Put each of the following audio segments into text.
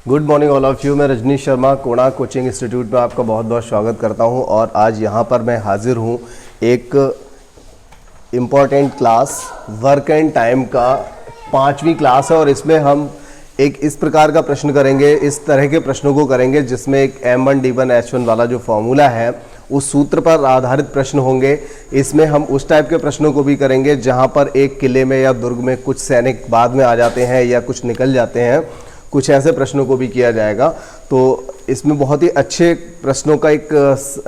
Good morning all of you. मैं Rajneesh Sharma Konark coaching institute में आपका बहुत बहुत स्वागत करता हूं और आज यहां पर मैं हाजिर हूं एक important class work and time का 5वीं क्लास है और इसमें हम एक इस प्रकार का प्रश्न करेंगे, इस तरह के प्रश्नों को करेंगे जिसमें एक M1 D1 H1 वाला जो फॉर्मूला है उस सूत्र पर आधारित प्रश्न होंगे। इसमें हम उस टाइप के प्रश्नों को भी करेंगे जहां पर एक किले में या दुर्ग में कुछ सैनिक बाद में आ जाते हैं या कुछ निकल जाते हैं, कुछ ऐसे प्रश्नों को भी किया जाएगा। तो इसमें बहुत ही अच्छे प्रश्नों का एक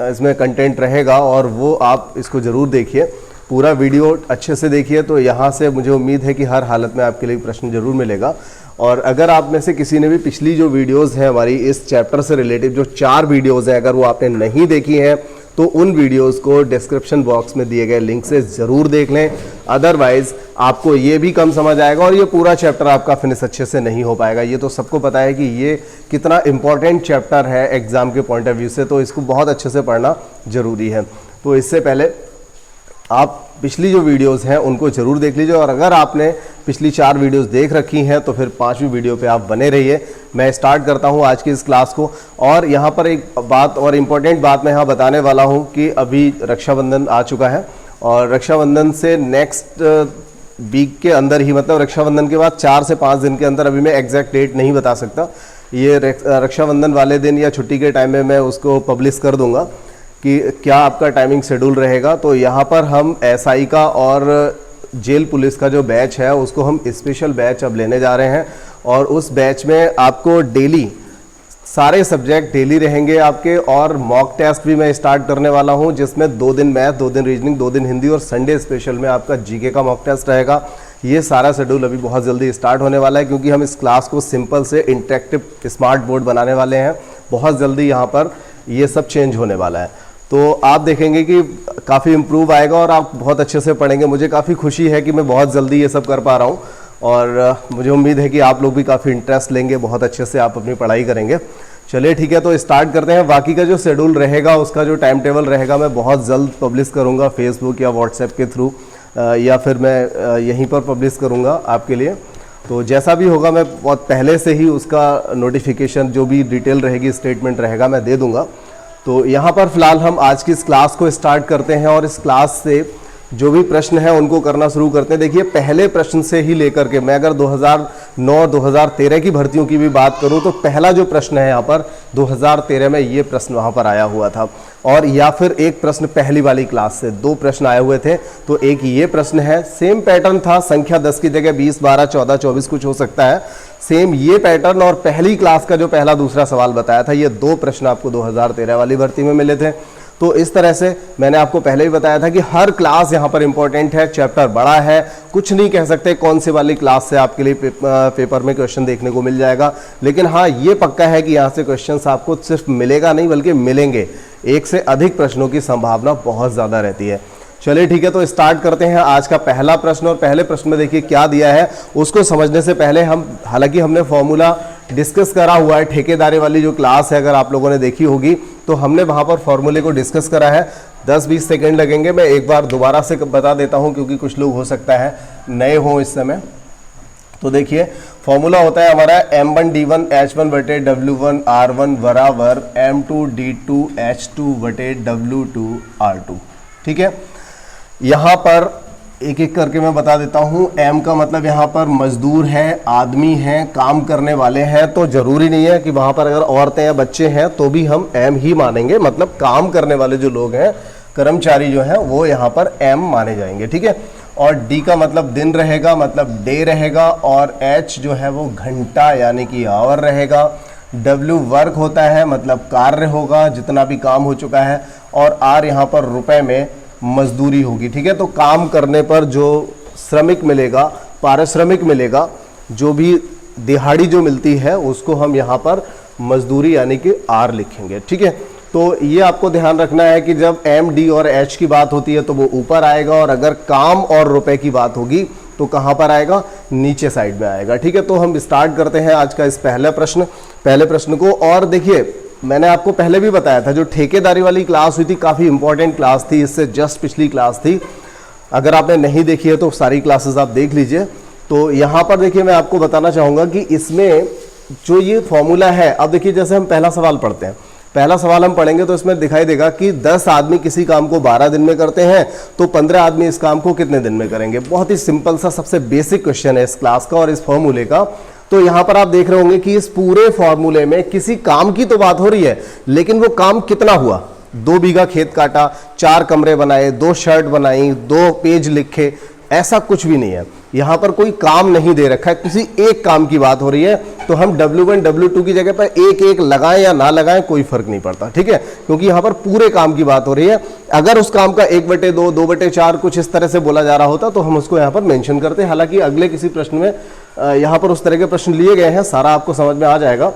इसमें कंटेंट रहेगा और वो आप इसको ज़रूर देखिए, पूरा वीडियो अच्छे से देखिए। तो यहाँ से मुझे उम्मीद है कि हर हालत में आपके लिए प्रश्न ज़रूर मिलेगा। और अगर आप में से किसी ने भी पिछली जो वीडियोज़ हैं हमारी इस चैप्टर से रिलेटेड जो 4 वीडियोज़ हैं, अगर वो आपने नहीं देखी हैं तो उन वीडियोस को डिस्क्रिप्शन बॉक्स में दिए गए लिंक से ज़रूर देख लें। अदरवाइज़ आपको ये भी कम समझ आएगा और ये पूरा चैप्टर आपका फिनिश अच्छे से नहीं हो पाएगा। ये तो सबको पता है कि ये कितना इम्पॉर्टेंट चैप्टर है एग्ज़ाम के पॉइंट ऑफ व्यू से, तो इसको बहुत अच्छे से पढ़ना ज़रूरी है। तो इससे पहले आप पिछली जो वीडियोस हैं उनको ज़रूर देख लीजिए और अगर आपने पिछली 4 वीडियोस देख रखी हैं तो फिर 5वीं वीडियो पे आप बने रहिए। मैं स्टार्ट करता हूं आज की इस क्लास को और यहाँ पर एक बात और इम्पॉर्टेंट बात मैं यहाँ बताने वाला हूं कि अभी रक्षाबंधन आ चुका है और रक्षाबंधन से नेक्स्ट वीक के अंदर ही, मतलब रक्षाबंधन के बाद 4 से 5 दिन के अंदर, अभी मैं एग्जैक्ट डेट नहीं बता सकता, ये रक्षाबंधन वाले दिन या छुट्टी के टाइम में मैं उसको पब्लिश कर दूँगा कि क्या आपका टाइमिंग शेड्यूल रहेगा। तो यहाँ पर हम एसआई का और जेल पुलिस का जो बैच है उसको हम स्पेशल बैच अब लेने जा रहे हैं और उस बैच में आपको डेली सारे सब्जेक्ट डेली रहेंगे आपके और मॉक टेस्ट भी मैं स्टार्ट करने वाला हूं जिसमें 2 दिन मैथ, 2 दिन रीजनिंग, 2 दिन हिंदी और संडे स्पेशल में आपका जीके का मॉक टेस्ट रहेगा। ये सारा शेड्यूल अभी बहुत जल्दी स्टार्ट होने वाला है क्योंकि हम इस क्लास को सिंपल से इंटरेक्टिव स्मार्ट बोर्ड बनाने वाले हैं। बहुत जल्दी यहाँ पर ये सब चेंज होने वाला है, तो आप देखेंगे कि काफ़ी इम्प्रूव आएगा और आप बहुत अच्छे से पढ़ेंगे। मुझे काफ़ी खुशी है कि मैं बहुत जल्दी ये सब कर पा रहा हूँ और मुझे उम्मीद है कि आप लोग भी काफ़ी इंटरेस्ट लेंगे, बहुत अच्छे से आप अपनी पढ़ाई करेंगे। चलिए ठीक है, तो स्टार्ट करते हैं। बाकी का जो शेड्यूल रहेगा, उसका जो टाइम टेबल रहेगा, मैं बहुत जल्द पब्लिश करूँगा फेसबुक या व्हाट्सएप के थ्रू या फिर मैं यहीं पर पब्लिश करूँगा आपके लिए। तो जैसा भी होगा मैं बहुत पहले से ही उसका नोटिफिकेशन, जो भी डिटेल रहेगी, स्टेटमेंट रहेगा, मैं दे दूँगा। तो यहाँ पर फिलहाल हम आज की इस क्लास को स्टार्ट करते हैं और इस क्लास से जो भी प्रश्न हैं उनको करना शुरू करते हैं। देखिए, पहले प्रश्न से ही लेकर के मैं अगर 2009-2013 की भर्तियों की भी बात करूं तो पहला जो प्रश्न है यहाँ पर 2013 में ये प्रश्न वहाँ पर आया हुआ था और या फिर एक प्रश्न पहली वाली क्लास से 2 प्रश्न आए हुए थे। तो एक ये प्रश्न है, सेम पैटर्न था, संख्या 10 की जगह 20, 12, 14, 24 कुछ हो सकता है, सेम ये पैटर्न और पहली क्लास का जो पहला दूसरा सवाल बताया था, ये 2 प्रश्न आपको 2013 वाली भर्ती में मिले थे। तो इस तरह से मैंने आपको पहले ही बताया था कि हर क्लास यहाँ पर इंपॉर्टेंट है, चैप्टर बड़ा है, कुछ नहीं कह सकते कौन सी वाली क्लास से आपके लिए पेपर में क्वेश्चन देखने को मिल जाएगा। लेकिन हाँ, ये पक्का है कि यहाँ से क्वेश्चंस आपको सिर्फ मिलेगा नहीं बल्कि मिलेंगे, 1 से अधिक प्रश्नों की संभावना बहुत ज़्यादा रहती है। चलिए ठीक है, तो स्टार्ट करते हैं आज का पहला प्रश्न। और पहले प्रश्न में देखिए क्या दिया है, उसको समझने से पहले हालांकि हमने फॉर्मूला डिस्कस करा हुआ है, ठेकेदारी वाली जो क्लास है अगर आप लोगों ने देखी होगी तो हमने वहां पर फॉर्मूले को डिस्कस करा है। 10-20 सेकेंड लगेंगे, मैं एक बार दोबारा से बता देता हूं क्योंकि कुछ लोग हो सकता है नए हों इस समय। तो देखिए, फॉर्मूला होता है हमारा M1 D1 H1 बटे W1 R1 बराबर M2 D2 H2 बटे W2 R2। ठीक है, यहाँ पर एक एक करके मैं बता देता हूँ। M का मतलब यहाँ पर मजदूर है, आदमी हैं, काम करने वाले हैं। तो जरूरी नहीं है कि वहाँ पर अगर औरतें या बच्चे हैं तो भी हम M ही मानेंगे, मतलब काम करने वाले जो लोग हैं, कर्मचारी जो हैं, वो यहाँ पर M माने जाएंगे। ठीक है, और D का मतलब दिन रहेगा, मतलब डे रहेगा, और H जो है वो घंटा यानी कि आवर रहेगा। W वर्क होता है, मतलब कार्य होगा, जितना भी काम हो चुका है, और R यहाँ पर रुपए में मजदूरी होगी। ठीक है, तो काम करने पर जो श्रमिक मिलेगा, पारिश्रमिक मिलेगा, जो भी दिहाड़ी जो मिलती है उसको हम यहाँ पर मजदूरी यानी कि आर लिखेंगे। ठीक है, तो ये आपको ध्यान रखना है कि जब M, D और H की बात होती है तो वो ऊपर आएगा और अगर काम और रुपए की बात होगी तो कहाँ पर आएगा, नीचे साइड में आएगा। ठीक है, तो हम स्टार्ट करते हैं आज का इस पहले प्रश्न को। और देखिए, मैंने आपको पहले भी बताया था जो ठेकेदारी वाली क्लास हुई थी, काफ़ी इंपॉर्टेंट क्लास थी, इससे जस्ट पिछली क्लास थी। अगर आपने नहीं देखी है तो सारी क्लासेस आप देख लीजिए। तो यहाँ पर देखिए, मैं आपको बताना चाहूँगा कि इसमें जो ये फॉर्मूला है, अब देखिए जैसे हम पहला सवाल पढ़ते हैं, पहला सवाल हम पढ़ेंगे तो इसमें दिखाई देगा कि 10 आदमी किसी काम को 12 दिन में करते हैं, तो 15 आदमी इस काम को कितने दिन में करेंगे। बहुत ही सिंपल सा सबसे बेसिक क्वेश्चन है इस क्लास का और इस फॉर्मूले का। तो यहां पर आप देख रहे होंगे कि इस पूरे फॉर्मूले में किसी काम की तो बात हो रही है, लेकिन वो काम कितना हुआ। 2 बीघा खेत काटा, 4 कमरे बनाए, 2 शर्ट बनाई, 2 पेज लिखे, ऐसा कुछ भी नहीं है। यहां पर कोई काम नहीं दे रखा है, किसी एक काम की बात हो रही है। तो हम W1 W2 की जगह पर एक एक लगाएं या ना लगाएं कोई फर्क नहीं पड़ता, ठीक है, क्योंकि यहां पर पूरे काम की बात हो रही है। अगर उस काम का 1/2, 2/4 कुछ इस तरह से बोला जा रहा होता तो हम उसको यहां पर मेंशन करते। हालांकि अगले किसी प्रश्न में यहां पर उस तरह के प्रश्न लिए गए हैं, सारा आपको समझ में आ जाएगा।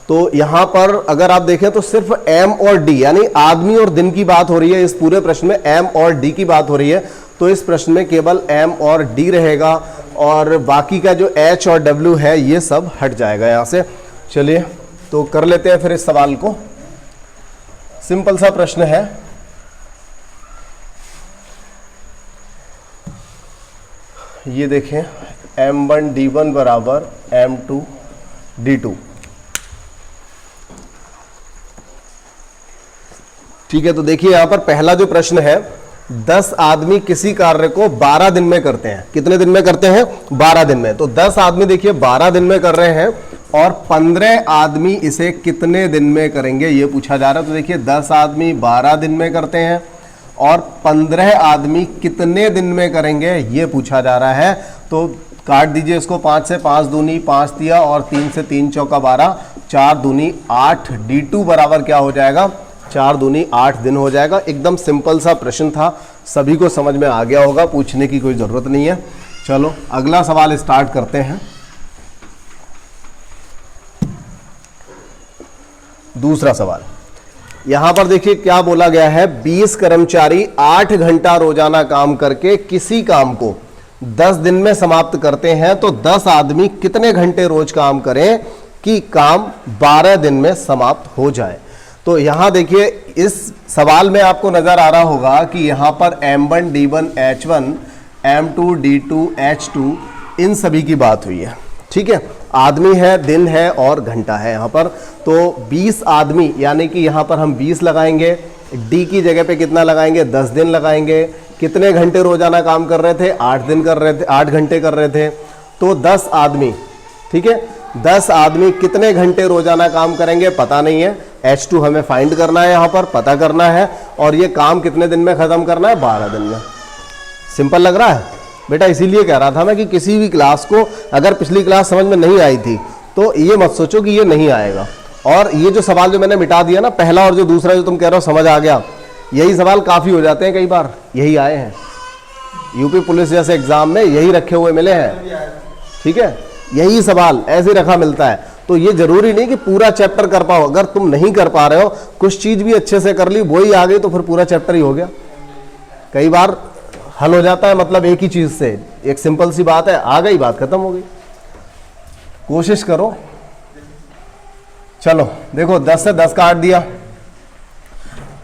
तो यहां पर अगर आप देखें तो सिर्फ M और D यानी आदमी और दिन की बात हो रही है। इस पूरे प्रश्न में M और D की बात हो रही है, तो इस प्रश्न में केवल M और D रहेगा और बाकी का जो H और W है ये सब हट जाएगा यहां से। चलिए तो कर लेते हैं फिर इस सवाल को। सिंपल सा प्रश्न है, ये देखें M1 D1 बराबर M2 D2, ठीक है। तो देखिए यहां पर पहला जो प्रश्न है, 10 आदमी किसी कार्य को 12 दिन में करते हैं। कितने दिन में करते हैं? 12 दिन में। तो 10 आदमी देखिए 12 दिन में कर रहे हैं और 15 आदमी इसे कितने दिन में करेंगे ये पूछा जा रहा है। तो देखिए 10 आदमी 12 दिन में करते हैं और 15 आदमी कितने दिन में करेंगे ये पूछा जा रहा है। तो काट दीजिए इसको, 5 से 5 दूनी 5 दिया और 3 से 3 चौका 12, 4 दूनी 8, D2 बराबर क्या हो जाएगा? 4 दूनी 8 दिन हो जाएगा। एकदम सिंपल सा प्रश्न था, सभी को समझ में आ गया होगा, पूछने की कोई जरूरत नहीं है। चलो अगला सवाल स्टार्ट करते हैं। दूसरा सवाल यहां पर देखिए क्या बोला गया है, 20 कर्मचारी 8 घंटा रोजाना काम करके किसी काम को 10 दिन में समाप्त करते हैं, तो 10 आदमी कितने घंटे रोज काम करें कि काम 12 दिन में समाप्त हो जाए। तो यहां देखिए इस सवाल में आपको नजर आ रहा होगा कि यहां पर M1 D1 H1, M2 D2 H2 इन सभी की बात हुई है, ठीक है। आदमी है, दिन है और घंटा है यहां पर। तो 20 आदमी यानी कि यहां पर हम 20 लगाएंगे, D की जगह पे कितना लगाएंगे? 10 दिन लगाएंगे। कितने घंटे रोजाना काम कर रहे थे? 8 दिन कर रहे थे, 8 घंटे कर रहे थे। तो 10 आदमी, ठीक है, 10 आदमी कितने घंटे रोजाना काम करेंगे पता नहीं है। H2 हमें फाइंड करना है, यहां पर पता करना है और ये काम कितने दिन में खत्म करना है? 12 दिन में। सिंपल लग रहा है बेटा, इसीलिए कह रहा था मैं कि किसी भी क्लास को अगर पिछली क्लास समझ में नहीं आई थी तो ये मत सोचो कि ये नहीं आएगा। और ये जो सवाल जो मैंने मिटा दिया ना, पहला और जो दूसरा जो तुम कह रहे हो समझ आ गया, यही सवाल काफी हो जाते हैं, कई बार यही आए हैं यूपी पुलिस जैसे एग्जाम में, यही रखे हुए मिले हैं, ठीक है, यही सवाल ऐसे रखा मिलता है। तो ये जरूरी नहीं कि पूरा चैप्टर कर पाओ, अगर तुम नहीं कर पा रहे हो, कुछ चीज भी अच्छे से कर ली, वही आ गई तो फिर पूरा चैप्टर ही हो गया। कई बार हल हो जाता है, मतलब एक ही चीज से, एक सिंपल सी बात है, आ गई बात खत्म हो गई। कोशिश करो। चलो देखो 10 से 10 काट दिया,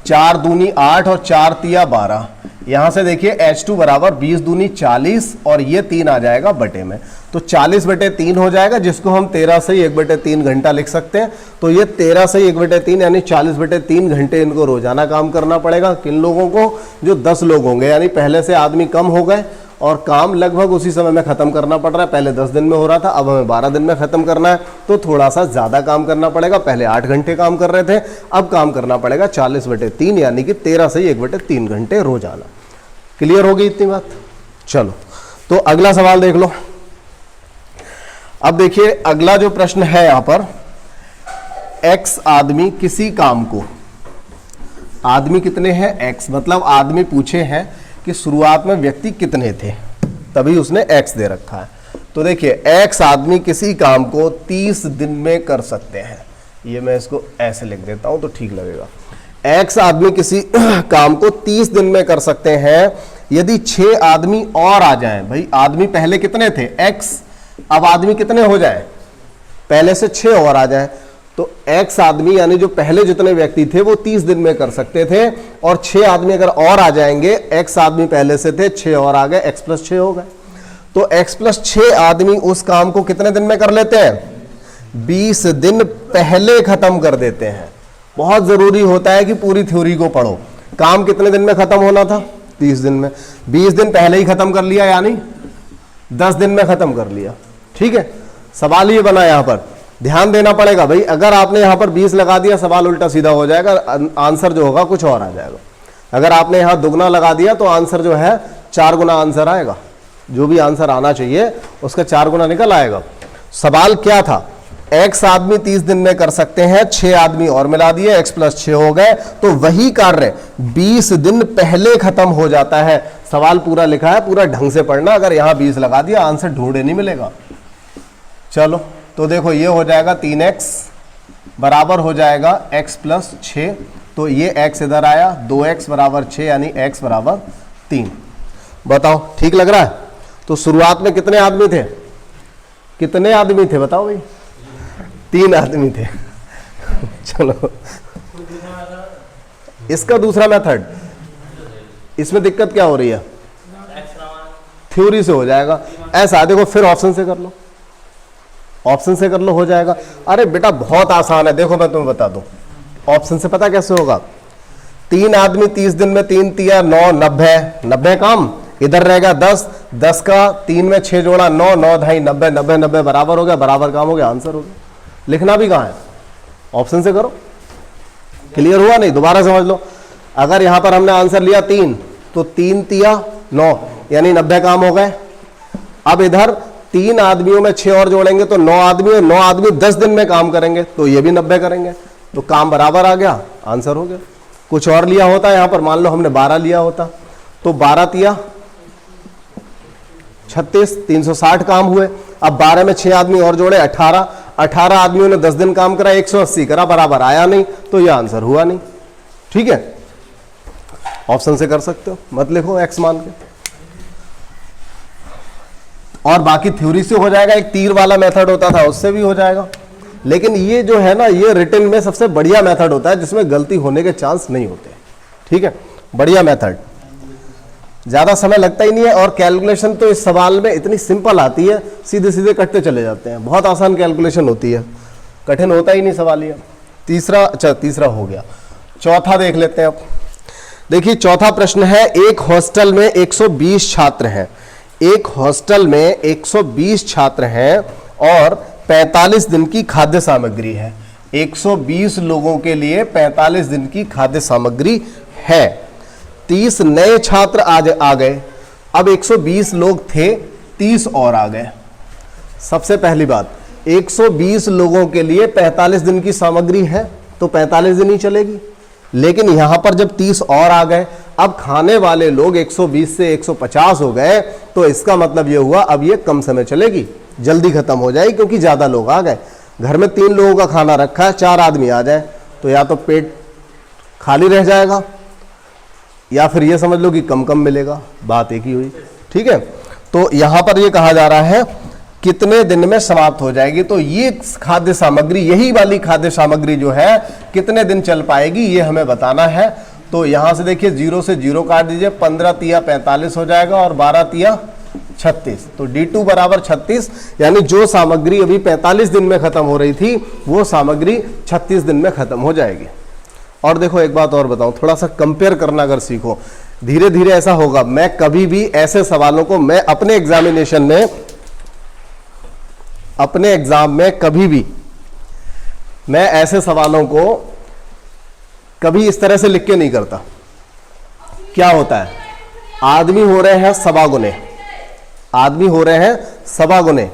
4 दूनी 8 और 4 तिया 12। यहां से देखिए H2 बराबर 20 दूनी 40 और ये 3 आ जाएगा बटे में, तो 40/3 हो जाएगा, जिसको हम 13 से 1/3 घंटा लिख सकते हैं। तो ये 13 से 1/3 यानी 40/3 घंटे इनको रोजाना काम करना पड़ेगा। किन लोगों को? जो 10 लोग होंगे, यानी पहले से आदमी कम हो गए और काम लगभग उसी समय में खत्म करना पड़ रहा है। पहले 10 दिन में हो रहा था, अब हमें 12 दिन में खत्म करना है, तो थोड़ा सा ज्यादा काम करना पड़ेगा। पहले 8 घंटे काम कर रहे थे, अब काम करना पड़ेगा 40/3 यानी कि 13 से 1/3 घंटे रोजाना। क्लियर हो गई इतनी बात? चलो तो अगला सवाल देख लो। अब देखिए अगला जो प्रश्न है यहां पर, X आदमी किसी काम को, आदमी कितने हैं? X, मतलब आदमी पूछे हैं कि शुरुआत में व्यक्ति कितने थे, तभी उसने X दे रखा है। तो देखिए X आदमी किसी काम को 30 दिन में कर सकते हैं। ये मैं इसको ऐसे लिख देता हूं तो ठीक लगेगा। X आदमी किसी काम को 30 दिन में कर सकते हैं यदि 6 आदमी और आ जाएं। भाई आदमी पहले कितने थे? X, अब आदमी कितने हो जाएं? पहले से 6 और आ जाएं। तो X आदमी यानी जो पहले जितने व्यक्ति थे वो 30 दिन में कर सकते थे, और 6 आदमी अगर और आ जाएंगे, X आदमी पहले से थे, 6 और आ गए, X+6 हो गए। तो X+6 आदमी उस काम को कितने दिन में कर लेते हैं? 20 दिन पहले खत्म कर देते हैं। बहुत जरूरी होता है कि पूरी थ्योरी को पढ़ो। काम कितने दिन में खत्म होना था? 30 दिन में। 20 दिन पहले ही खत्म कर लिया, यानी 10 दिन में खत्म कर लिया। ठीक है, सवाल ये बना यहां पर, ध्यान देना पड़ेगा भाई। अगर आपने यहां पर 20 लगा दिया, सवाल उल्टा सीधा हो जाएगा, आंसर जो होगा कुछ और आ जाएगा। अगर आपने यहां दुगना लगा दिया तो आंसर जो है 4 गुना आंसर आएगा। जो भी आंसर आना चाहिए उसका 4 गुना निकल आएगा। सवाल क्या था? x आदमी 30 दिन में कर सकते हैं, 6 आदमी और मिला दिए, x + 6 हो गए, तो वही कार्य 20 दिन पहले खत्म हो जाता है। सवाल पूरा लिखा है, पूरा ढंग से पढ़ना। अगर यहां 20 लगा दिया, आंसर ढूंढे नहीं मिलेगा। चलो तो देखो, ये हो जाएगा 3x बराबर हो जाएगा x + 6, तो ये x इधर आया, 2x = 6, यानी x = 3। बताओ ठीक लग रहा है? तो शुरुआत में कितने आदमी थे? कितने आदमी थे बताओ भाई? 3 आदमी थे। चलो, इसका दूसरा मेथड, इसमें दिक्कत क्या हो रही है? थ्योरी से हो जाएगा। ऐसा देखो, फिर ऑप्शन से कर लो, ऑप्शन से कर लो, हो जाएगा। अरे बेटा बहुत आसान है, देखो मैं तुम्हें बता दूं। ऑप्शन से पता कैसे होगा? 3 आदमी 30 दिन में, 3 तिया 9, 90 काम, इधर रहेगा 10, 10 का 3 में 6 जोड़ा 9, 9 ढाई 90, 90 90 बराबर हो गया, बराबर काम हो गया, आंसर हो गया। लिखना भी कहाँ है? ऑप्शन से करो। क्लियर हुआ? नहीं दोबारा समझ लो। अगर यहां पर हमने आंसर लिया 3, तो 3 तिया 9, यानी 90 काम हो गए। अब इधर 3 आदमियों में 6 और जोड़ेंगे तो 9 आदमी, और 9 आदमी 10 दिन में काम करेंगे, तो ये भी 90 करेंगे, तो काम बराबर आ गया, आंसर हो गया। कुछ और लिया होता है यहां पर, मान लो हमने 12 लिया होता, तो 12 तिया 36, 360 काम हुए। अब 12 में 6 आदमी और जोड़े, 18 आदमियों ने 10 दिन काम करा, 180 करा, बराबर आया नहीं, तो यह आंसर हुआ नहीं। ठीक है, ऑप्शन से कर सकते हो, मत लिखो एक्स मान के। और बाकी थ्योरी से हो जाएगा। एक तीर वाला मेथड होता था, उससे भी हो जाएगा। लेकिन ये जो है ना, ये रिटन में सबसे बढ़िया मेथड होता है, जिसमें गलती होने के चांस नहीं होते। ठीक है, बढ़िया मेथड, ज्यादा समय लगता ही नहीं है। और कैलकुलेशन तो इस सवाल में इतनी सिंपल आती है, सीधे सीधे कटते चले जाते हैं। बहुत आसान कैलकुलेशन होती है, कठिन होता ही नहीं सवाल ये। तीसरा, अच्छा तीसरा हो गया। चौथा देख लेते हैं अब। देखिए चौथा प्रश्न है, एक हॉस्टल में 120 छात्र हैं। एक हॉस्टल में 120 छात्र हैं और 45 दिन की खाद्य सामग्री है। 120 लोगों के लिए 45 दिन की खाद्य सामग्री है। 30 नए छात्र आज आ गए। अब 120 लोग थे, 30 और आ गए। सबसे पहली बात, 120 लोगों के लिए 45 दिन की सामग्री है, तो 45 दिन ही चलेगी। लेकिन यहां पर जब 30 और आ गए, अब खाने वाले लोग 120 से 150 हो गए, तो इसका मतलब यह हुआ अब ये कम समय चलेगी, जल्दी खत्म हो जाएगी, क्योंकि ज्यादा लोग आ गए। घर में 3 लोगों का खाना रखा है, 4 आदमी आ जाए तो या तो पेट खाली रह जाएगा, या फिर ये समझ लो कि कम कम मिलेगा, बात एक ही हुई। ठीक है, तो यहां पर ये कहा जा रहा है कितने दिन में समाप्त हो जाएगी। तो ये खाद्य सामग्री, यही वाली खाद्य सामग्री जो है कितने दिन चल पाएगी, ये हमें बताना है। तो यहां से देखिए 0 से 0 काट दीजिए, 15 तिया 45 हो जाएगा और 12 तिया 36, तो D2 बराबर 36, यानी जो सामग्री अभी 45 दिन में खत्म हो रही थी, वो सामग्री 36 दिन में खत्म हो जाएगी। और देखो एक बात और बताऊं, थोड़ा सा कंपेयर करना अगर सीखो, धीरे धीरे ऐसा होगा। मैं कभी भी ऐसे सवालों को, मैं अपने एग्जामिनेशन में, अपने एग्जाम में कभी भी मैं ऐसे सवालों को कभी इस तरह से लिख के नहीं करता। क्या होता है, आदमी हो रहे हैं 1.25 गुने, आदमी हो रहे हैं 1.25 गुने,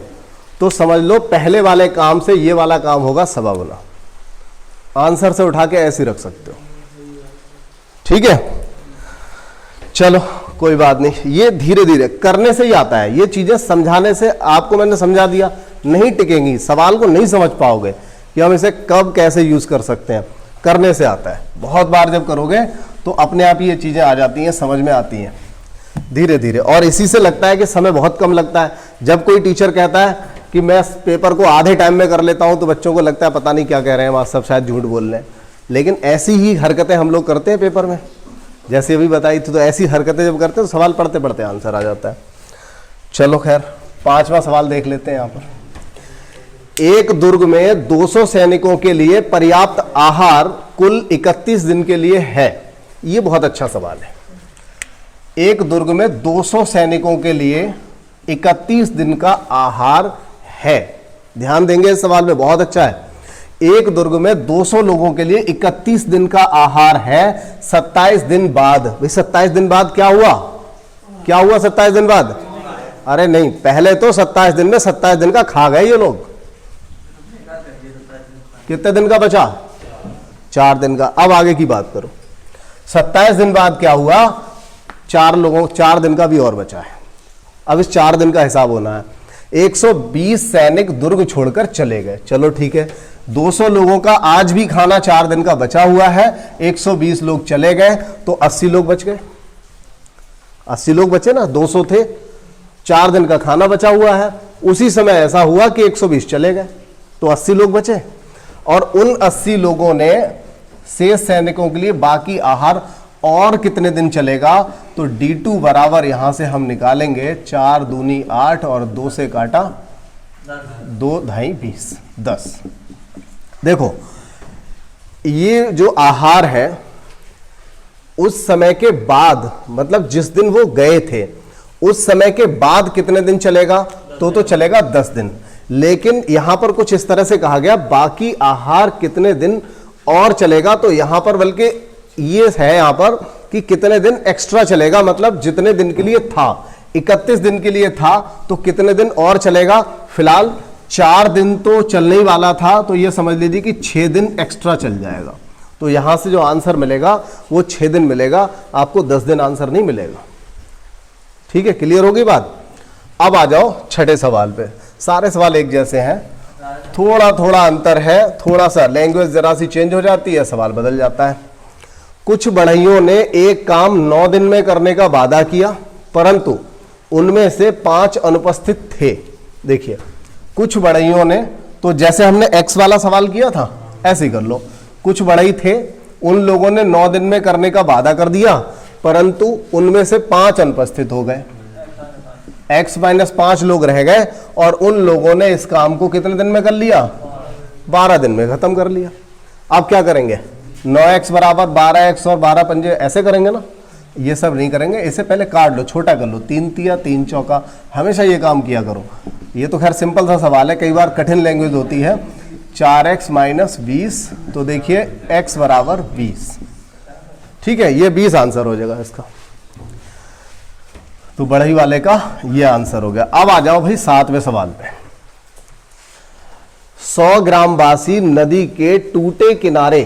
तो समझ लो पहले वाले काम से ये वाला काम होगा 1.25 गुना। आंसर से उठा के ऐसे रख सकते हो। ठीक है, चलो कोई बात नहीं, ये धीरे धीरे करने से ही आता है। ये चीजें समझाने से, आपको मैंने समझा दिया, नहीं टिकेंगी, सवाल को नहीं समझ पाओगे कि हम इसे कब कैसे यूज कर सकते हैं। करने से आता है, बहुत बार जब करोगे तो अपने आप ही ये चीजें आ जाती हैं, समझ में आती हैं धीरे धीरे। और इसी से लगता है कि समय बहुत कम लगता है। जब कोई टीचर कहता है कि मैं पेपर को आधे टाइम में कर लेता हूं, तो बच्चों को लगता है पता नहीं क्या कह रहे हैं मास्टर, शायद झूठ बोल रहे हैं। लेकिन ऐसी ही हरकतें हम लोग करते हैं पेपर में, जैसे अभी बताई थी। तो ऐसी हरकतें जब करते हैं तो सवाल पढ़ते पढ़ते आंसर आ जाता है। चलो खैर, 5वां सवाल देख लेते हैं। यहाँ पर एक दुर्ग में 200 सैनिकों के लिए पर्याप्त आहार कुल 31 दिन के लिए है। यह बहुत अच्छा सवाल है। एक दुर्ग में 200 सैनिकों के लिए 31 दिन का आहार है। ध्यान देंगे इस सवाल में, बहुत अच्छा है। एक दुर्ग में 200 लोगों के लिए 31 दिन का आहार है। 27 दिन बाद, भाई 27 दिन बाद क्या हुआ? क्या हुआ 27 दिन बाद? अरे नहीं, पहले तो 27 दिन में 27 दिन का खा गए ये लोग। कितने दिन का बचा? 4 दिन का। अब आगे की बात करो। 27 दिन बाद क्या हुआ? 4 दिन का भी और बचा है। अब इस 4 दिन का हिसाब होना है। 120 सैनिक दुर्ग छोड़कर चले गए। चलो ठीक है, 200 लोगों का आज भी खाना 4 दिन का बचा हुआ है। 120 लोग चले गए तो 80 लोग बच गए। 80 लोग बचे ना, 200 थे, 4 दिन का खाना बचा हुआ है। उसी समय ऐसा हुआ कि 120 चले गए तो 80 लोग बचे, और उन 80 लोगों ने शेष सैनिकों के लिए बाकी आहार और कितने दिन चलेगा? तो D2 बराबर यहां से हम निकालेंगे 4 दूनी 8 और 2 से काटा 2 ढाई 20 10। देखो ये जो आहार है उस समय के बाद, मतलब जिस दिन वो गए थे उस समय के बाद कितने दिन चलेगा? तो चलेगा 10 दिन। लेकिन यहां पर कुछ इस तरह से कहा गया बाकी आहार कितने दिन और चलेगा, तो यहां पर बल्कि ये है यहां पर कि कितने दिन एक्स्ट्रा चलेगा, मतलब जितने दिन के लिए था 31 दिन के लिए था तो कितने दिन और चलेगा। फिलहाल 4 दिन तो चलने ही वाला था, तो ये समझ लीजिए कि 6 दिन एक्स्ट्रा चल जाएगा। तो यहां से जो आंसर मिलेगा वो 6 दिन मिलेगा, आपको 10 दिन आंसर नहीं मिलेगा। ठीक है, क्लियर होगी बात। अब आ जाओ छठे सवाल पे। सारे सवाल एक जैसे हैं, थोड़ा थोड़ा अंतर है, थोड़ा सा लैंग्वेज जरा सी चेंज हो जाती है, सवाल बदल जाता है। कुछ बढ़इयों ने एक काम 9 दिन में करने का वादा किया, परंतु उनमें से 5 अनुपस्थित थे। देखिए कुछ बढ़इयों ने, तो जैसे हमने एक्स वाला सवाल किया था ऐसे ही कर लो। कुछ बढ़ई थे, उन लोगों ने 9 दिन में करने का वादा कर दिया, परंतु उनमें से 5 अनुपस्थित हो गए। x-5 लोग रह गए और उन लोगों ने इस काम को कितने दिन में कर लिया? 12 दिन में खत्म कर लिया। अब क्या करेंगे? 9x बराबर 12x और 12 पंजे ऐसे करेंगे ना, ये सब नहीं करेंगे। इसे पहले काट लो, छोटा कर लो, 3 तिया 3 चौका, हमेशा ये काम किया करो। ये तो खैर सिंपल सा सवाल है, कई बार कठिन लैंग्वेज होती है। 4x - 20, तो देखिए x बराबर 20। ठीक है, ये 20 आंसर हो जाएगा इसका। तो बढ़ई वाले का ये आंसर हो गया। अब आ जाओ भाई 7वें सवाल पे। 100 ग्रामवासी नदी के टूटे किनारे,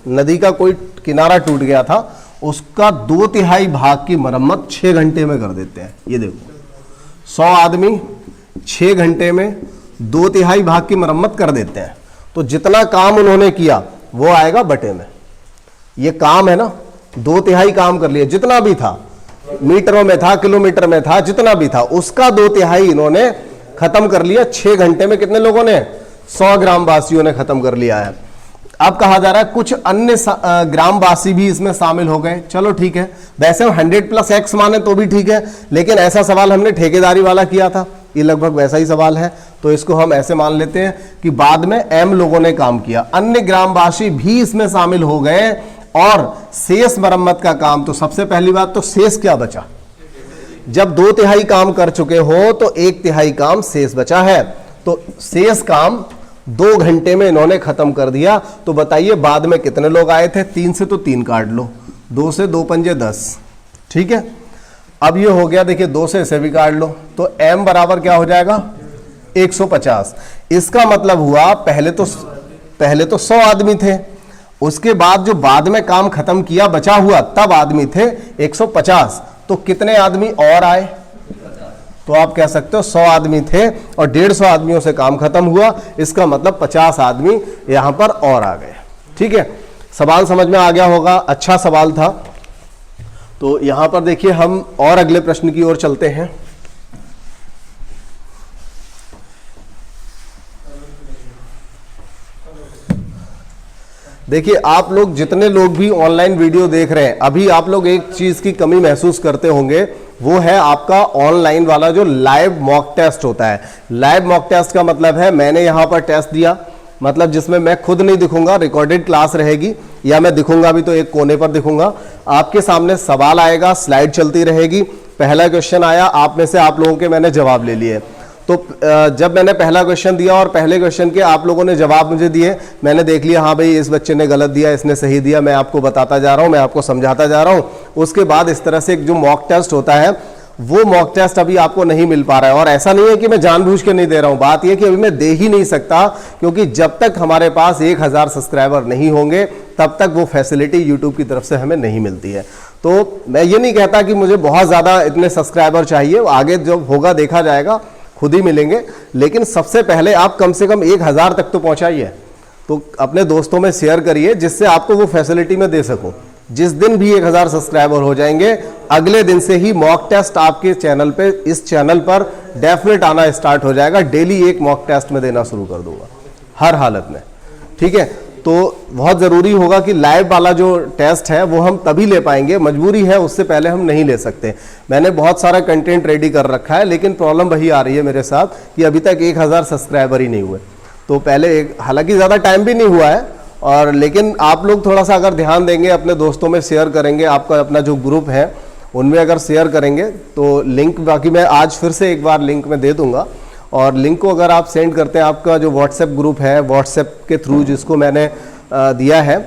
नदी का कोई किनारा टूट गया था, उसका 2/3 भाग की मरम्मत 6 घंटे में कर देते हैं। ये देखो 100 आदमी 6 घंटे में 2/3 भाग की मरम्मत कर देते हैं, तो जितना काम उन्होंने किया वो आएगा बटे में। ये काम है ना, 2/3 काम कर लिया, जितना भी था, मीटरों में था, किलोमीटर में था, जितना भी था, उसका 2/3 इन्होंने खत्म कर लिया 6 घंटे में। कितने लोगों ने? 100 ग्रामवासियों ने खत्म कर लिया है। अब कहा जा रहा है कुछ अन्य ग्रामवासी भी इसमें शामिल हो गए। चलो ठीक है, वैसे हम 100 + x माने तो भी ठीक है, लेकिन ऐसा सवाल हमने ठेकेदारी वाला किया था, ये लगभग वैसा ही सवाल है, तो इसको हम ऐसे मान लेते हैं कि बाद में m लोगों ने काम किया, अन्य ग्रामवासी भी इसमें शामिल हो गए, और शेष मरम्मत का काम, तो सबसे पहली बात तो शेष क्या बचा? जब 2/3 काम कर चुके हो तो 1/3 काम शेष बचा है, तो शेष काम 2 घंटे में इन्होंने खत्म कर दिया। तो बताइए बाद में कितने लोग आए थे? 3 से तो 3 काट लो, 2 से 2 पंजे 10। ठीक है, अब ये हो गया, देखिए 2 से इसे भी काट लो, तो m बराबर क्या हो जाएगा? 150। इसका मतलब हुआ पहले तो 100 आदमी थे, उसके बाद जो बाद में काम खत्म किया बचा हुआ तब आदमी थे 150, तो कितने आदमी और आए? तो आप कह सकते हो 100 आदमी थे और 150 आदमियों से काम खत्म हुआ, इसका मतलब 50 आदमी यहां पर और आ गए। ठीक है, सवाल समझ में आ गया होगा, अच्छा सवाल था। तो यहां पर देखिए हम और अगले प्रश्न की ओर चलते हैं। देखिए आप लोग जितने लोग भी ऑनलाइन वीडियो देख रहे हैं, अभी आप लोग एक चीज की कमी महसूस करते होंगे, वो है आपका ऑनलाइन वाला जो लाइव मॉक टेस्ट होता है। लाइव मॉक टेस्ट का मतलब है मैंने यहाँ पर टेस्ट दिया, मतलब जिसमें मैं खुद नहीं दिखूंगा, रिकॉर्डेड क्लास रहेगी, या मैं दिखूंगा भी तो एक कोने पर दिखूंगा। आपके सामने सवाल आएगा, स्लाइड चलती रहेगी, पहला क्वेश्चन आया, आप में से आप लोगों के मैंने जवाब ले लिए। तो जब मैंने पहला क्वेश्चन दिया और पहले क्वेश्चन के आप लोगों ने जवाब मुझे दिए, मैंने देख लिया हाँ भाई इस बच्चे ने गलत दिया, इसने सही दिया, मैं आपको बताता जा रहा हूँ, मैं आपको समझाता जा रहा हूँ। उसके बाद इस तरह से एक जो मॉक टेस्ट होता है, वो मॉक टेस्ट अभी आपको नहीं मिल पा रहा है। और ऐसा नहीं है कि मैं जानबूझ के नहीं दे रहा हूं, बात यह कि अभी मैं दे ही नहीं सकता, क्योंकि जब तक हमारे पास 1000 सब्सक्राइबर नहीं होंगे तब तक वो फैसिलिटी यूट्यूब की तरफ से हमें नहीं मिलती है। तो मैं ये नहीं कहता कि मुझे बहुत ज़्यादा इतने सब्सक्राइबर चाहिए, आगे जब होगा देखा जाएगा, खुद ही मिलेंगे। लेकिन सबसे पहले आप कम से कम 1000 तक तो पहुंचाइए, तो अपने दोस्तों में शेयर करिए, जिससे आपको वो फैसिलिटी मैं दे सकूं। जिस दिन भी 1000 सब्सक्राइबर हो जाएंगे, अगले दिन से ही मॉक टेस्ट आपके चैनल पे, इस चैनल पर डेफिनेट आना स्टार्ट हो जाएगा। डेली एक मॉक टेस्ट में देना शुरू कर दूंगा हर हालत में, ठीक है। तो बहुत ज़रूरी होगा कि लाइव वाला जो टेस्ट है वो हम तभी ले पाएंगे, मजबूरी है, उससे पहले हम नहीं ले सकते। मैंने बहुत सारा कंटेंट रेडी कर रखा है, लेकिन प्रॉब्लम वही आ रही है मेरे साथ कि अभी तक 1000 सब्सक्राइबर ही नहीं हुए। तो पहले हालांकि ज़्यादा टाइम भी नहीं हुआ है, और लेकिन आप लोग थोड़ा सा अगर ध्यान देंगे, अपने दोस्तों में शेयर करेंगे, आपका अपना जो ग्रुप है उनमें अगर शेयर करेंगे तो लिंक, बाकी मैं आज फिर से एक बार लिंक में दे दूंगा। और लिंक को अगर आप सेंड करते हैं, आपका जो व्हाट्सएप ग्रुप है, व्हाट्सएप के थ्रू जिसको मैंने दिया है,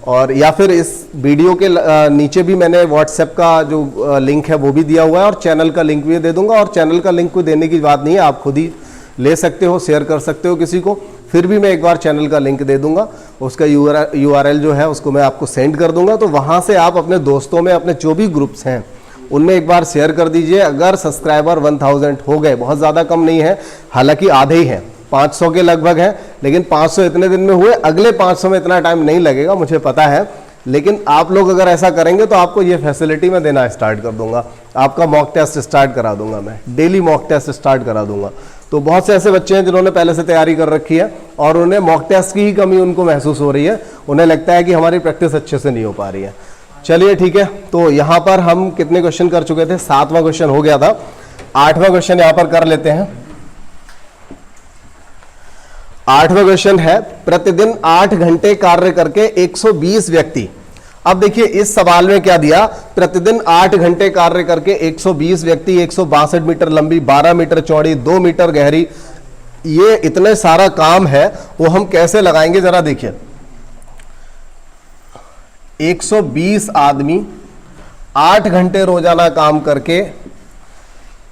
और या फिर इस वीडियो के नीचे भी मैंने व्हाट्सएप का जो लिंक है वो भी दिया हुआ है, और चैनल का लिंक भी दे दूंगा। और चैनल का लिंक को देने की बात नहीं है, आप खुद ही ले सकते हो, शेयर कर सकते हो किसी को। फिर भी मैं एक बार चैनल का लिंक दे दूंगा, उसका URL जो है उसको मैं आपको सेंड कर दूंगा। तो वहाँ से आप अपने दोस्तों में, अपने जो भी ग्रुप्स हैं उनमें एक बार शेयर कर दीजिए। अगर सब्सक्राइबर 1000 हो गए, बहुत ज़्यादा कम नहीं है, हालांकि आधे ही हैं, 500 के लगभग हैं, लेकिन 500 इतने दिन में हुए, अगले 500 में इतना टाइम नहीं लगेगा, मुझे पता है। लेकिन आप लोग अगर ऐसा करेंगे तो आपको ये फैसिलिटी मैं देना स्टार्ट कर दूंगा, आपका मॉक टेस्ट स्टार्ट करा दूंगा, मैं डेली मॉक टेस्ट स्टार्ट करा दूंगा। तो बहुत से ऐसे बच्चे हैं जिन्होंने पहले से तैयारी कर रखी है और उन्हें मॉक टेस्ट की ही कमी उनको महसूस हो रही है, उन्हें लगता है कि हमारी प्रैक्टिस अच्छे से नहीं हो पा रही है। चलिए ठीक है, तो यहाँ पर हम कितने क्वेश्चन कर चुके थे, 7वां क्वेश्चन हो गया था, 8वां क्वेश्चन यहाँ पर कर लेते हैं। 8वां क्वेश्चन है, प्रतिदिन 8 घंटे कार्य करके 120 व्यक्ति। अब देखिए इस सवाल में क्या दिया, प्रतिदिन 8 घंटे कार्य करके 120 व्यक्ति, 162 मीटर लंबी, 12 मीटर चौड़ी, 2 मीटर गहरी, ये इतने सारा काम है, वो हम कैसे लगाएंगे जरा देखिए। 120 आदमी 8 घंटे रोजाना काम करके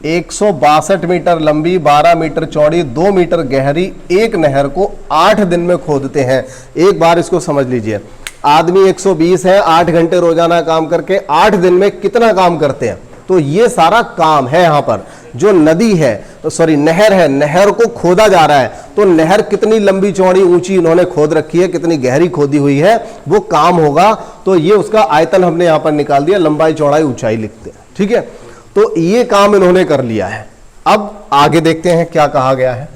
162 मीटर लंबी, 12 मीटर चौड़ी, 2 मीटर गहरी एक नहर को 8 दिन में खोदते हैं। एक बार इसको समझ लीजिए, आदमी 120 है, 8 घंटे रोजाना काम करके 8 दिन में कितना काम करते हैं। तो ये सारा काम है, यहाँ पर जो नदी है, सॉरी नहर है, नहर को खोदा जा रहा है। तो नहर कितनी लंबी चौड़ी ऊंची इन्होंने खोद रखी है, कितनी गहरी खोदी हुई है, वो काम होगा। तो ये उसका आयतन हमने यहाँ पर निकाल दिया, लंबाई चौड़ाई ऊंचाई लिखते हैं, ठीक है। तो ये काम इन्होंने कर लिया है। अब आगे देखते हैं क्या कहा गया है।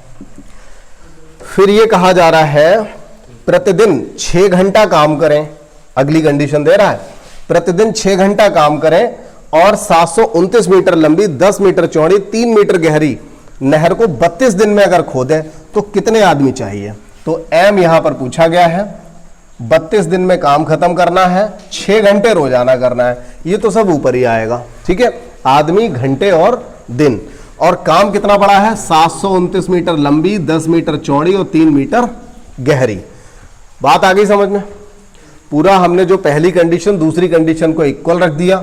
फिर ये कहा जा रहा है प्रतिदिन 6 घंटा काम करें, अगली कंडीशन दे रहा है, प्रतिदिन 6 घंटा काम करें और 729 मीटर लंबी, 10 मीटर चौड़ी, 3 मीटर गहरी नहर को 32 दिन में अगर खोदें तो कितने आदमी चाहिए। तो एम यहां पर पूछा गया है, 32 दिन में काम खत्म करना है, 6 घंटे रोजाना करना है, ये तो सब ऊपर ही आएगा, ठीक है। आदमी, घंटे और दिन, और काम कितना पड़ा है, 729 मीटर लंबी, 10 मीटर चौड़ी और 3 मीटर गहरी। बात आ गई समझ में। पूरा हमने जो पहली कंडीशन दूसरी कंडीशन को इक्वल रख दिया।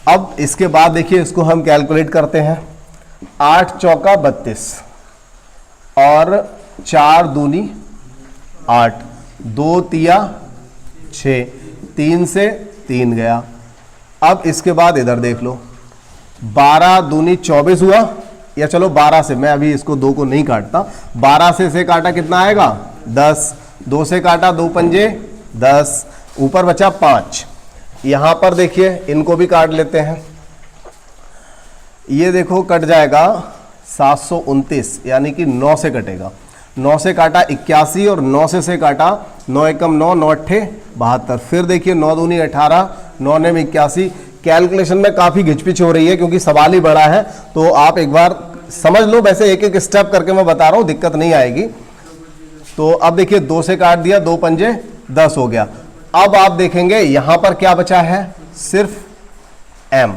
अब इसके बाद देखिए इसको हम कैलकुलेट करते हैं। 8 चौका 32 और 4 दूनी 8, 2 तिया 6, 3 से 3 गया। अब इसके बाद इधर देख लो, 12 दूनी 24 हुआ, या चलो 12 से, मैं अभी इसको 2 को नहीं काटता, 12 से इसे काटा कितना आएगा 10, 2 से काटा 2 पंजे 10, ऊपर बचा 5। यहां पर देखिए इनको भी काट लेते हैं, ये देखो कट जाएगा 729, यानी कि 9 से कटेगा, 9 से काटा 81 और 9 से काटा 9 एकम 9, 9 अट्ठे 72। फिर देखिए 9 दूनी 18, 9 ने 81, कैलकुलेशन में काफी घिचपिच हो रही है क्योंकि सवाल ही बड़ा है, तो आप एक बार समझ लो। वैसे एक एक स्टेप करके मैं बता रहा हूं, दिक्कत नहीं आएगी। तो अब देखिए 2 से काट दिया, 2 पंजे 10 हो गया। अब आप देखेंगे यहां पर क्या बचा है, सिर्फ m।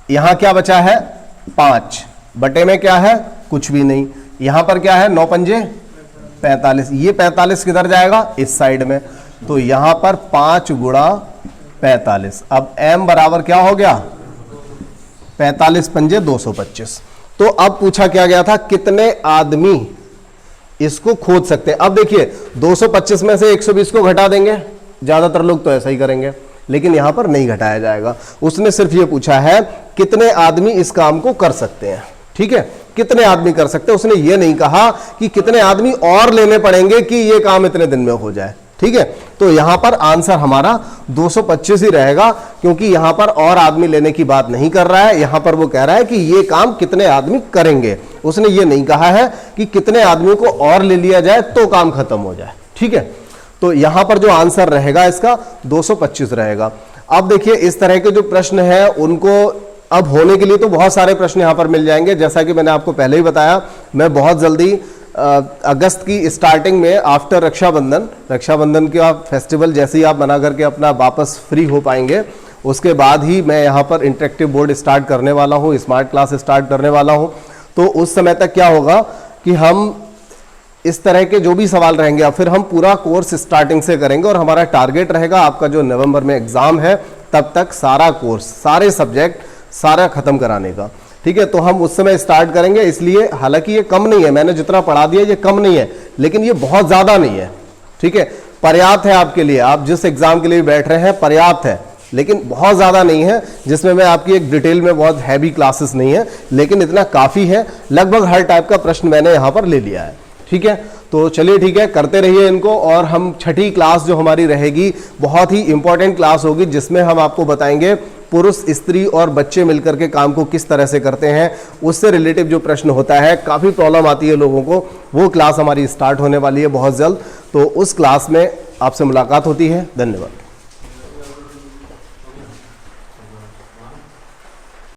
यहां क्या बचा है 5, बटे में क्या है कुछ भी नहीं। यहां पर क्या है 9 पंजे 45, ये 45 किधर जाएगा इस साइड में, तो यहां पर 5 गुणा 45। अब m बराबर क्या हो गया 45 पंजे 225। तो अब पूछा क्या गया था, कितने आदमी इसको खोद सकते हैं। अब देखिए 225 में से 120 को घटा देंगे, ज्यादातर लोग तो ऐसा ही करेंगे, लेकिन यहां पर नहीं घटाया जाएगा। उसने सिर्फ ये पूछा है कितने आदमी इस काम को कर सकते हैं, ठीक है, कितने आदमी कर सकते हैं। उसने ये नहीं कहा कि कितने आदमी और लेने पड़ेंगे कि ये काम इतने दिन में हो जाए, ठीक है। तो यहां पर आंसर हमारा 225 ही रहेगा, क्योंकि यहां पर और आदमी लेने की बात नहीं कर रहा है। यहां पर वो कह रहा है कि ये काम कितने आदमी करेंगे। उसने ये नहीं कहा है कि कितने आदमी को और ले लिया जाए तो काम खत्म हो जाए, ठीक है। तो यहां पर जो आंसर रहेगा इसका 225 रहेगा। अब देखिए इस तरह के जो प्रश्न है उनको अब होने के लिए तो बहुत सारे प्रश्न यहां पर मिल जाएंगे। जैसा कि मैंने आपको पहले ही बताया, मैं बहुत जल्दी अगस्त की स्टार्टिंग में आफ्टर रक्षाबंधन का फेस्टिवल जैसे ही आप बना करके अपना वापस फ्री हो पाएंगे, उसके बाद ही मैं यहाँ पर इंटरेक्टिव बोर्ड स्टार्ट करने वाला हूँ, स्मार्ट क्लास स्टार्ट करने वाला हूँ। तो उस समय तक क्या होगा कि हम इस तरह के जो भी सवाल रहेंगे, फिर हम पूरा कोर्स स्टार्टिंग से करेंगे और हमारा टारगेट रहेगा आपका जो नवंबर में एग्जाम है तब तक सारा कोर्स, सारे सब्जेक्ट सारा खत्म कराने का, ठीक है। तो हम उस समय स्टार्ट करेंगे। इसलिए हालांकि ये कम नहीं है, मैंने जितना पढ़ा दिया ये कम नहीं है, लेकिन ये बहुत ज्यादा नहीं है, ठीक है। पर्याप्त है आपके लिए, आप जिस एग्जाम के लिए बैठ रहे हैं पर्याप्त है, लेकिन बहुत ज्यादा नहीं है जिसमें मैं आपकी एक डिटेल में बहुत हैवी क्लासेस नहीं है, लेकिन इतना काफी है। लगभग हर टाइप का प्रश्न मैंने यहां पर ले लिया है, ठीक है। तो चलिए ठीक है, करते रहिए इनको। और हम छठी क्लास जो हमारी रहेगी बहुत ही इंपॉर्टेंट क्लास होगी, जिसमें हम आपको बताएंगे पुरुष, स्त्री और बच्चे मिलकर के काम को किस तरह से करते हैं, उससे रिलेटिव जो प्रश्न होता है, काफ़ी प्रॉब्लम आती है लोगों को, वो क्लास हमारी स्टार्ट होने वाली है बहुत जल्द। तो उस क्लास में आपसे मुलाकात होती है। धन्यवाद।